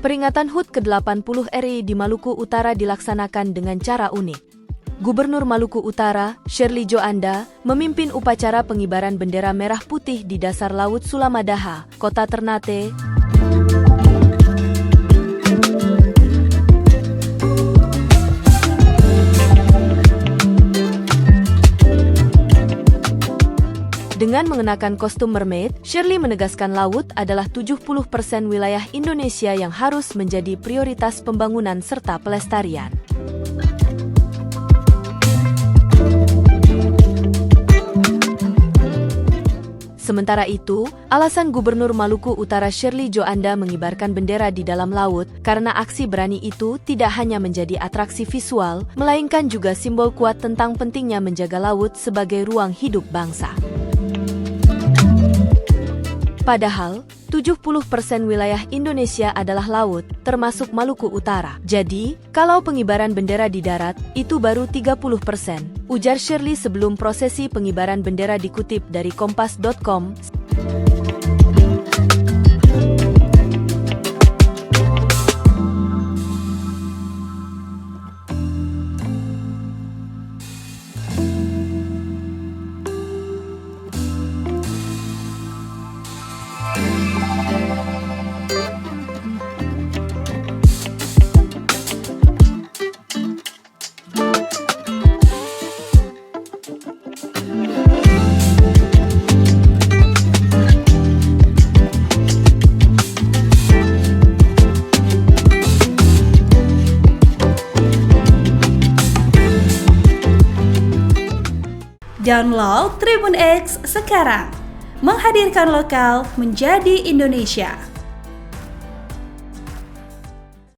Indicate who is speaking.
Speaker 1: Peringatan HUT ke-80 RI di Maluku Utara dilaksanakan dengan cara unik. Gubernur Maluku Utara, Shirley Joanda, memimpin upacara pengibaran bendera merah putih di dasar Laut Sulamadaha, Kota Ternate. Dengan mengenakan kostum mermaid, Shirley menegaskan laut adalah 70% wilayah Indonesia yang harus menjadi prioritas pembangunan serta pelestarian. Sementara itu, alasan Gubernur Maluku Utara Shirley Joanda mengibarkan bendera di dalam laut karena aksi berani itu tidak hanya menjadi atraksi visual, melainkan juga simbol kuat tentang pentingnya menjaga laut sebagai ruang hidup bangsa. Padahal, 70% wilayah Indonesia adalah laut, termasuk Maluku Utara. Jadi, kalau pengibaran bendera di darat, itu baru 30%, ujar Shirley sebelum prosesi pengibaran bendera dikutip dari kompas.com.
Speaker 2: Download Tribun X sekarang, menghadirkan lokal menjadi Indonesia.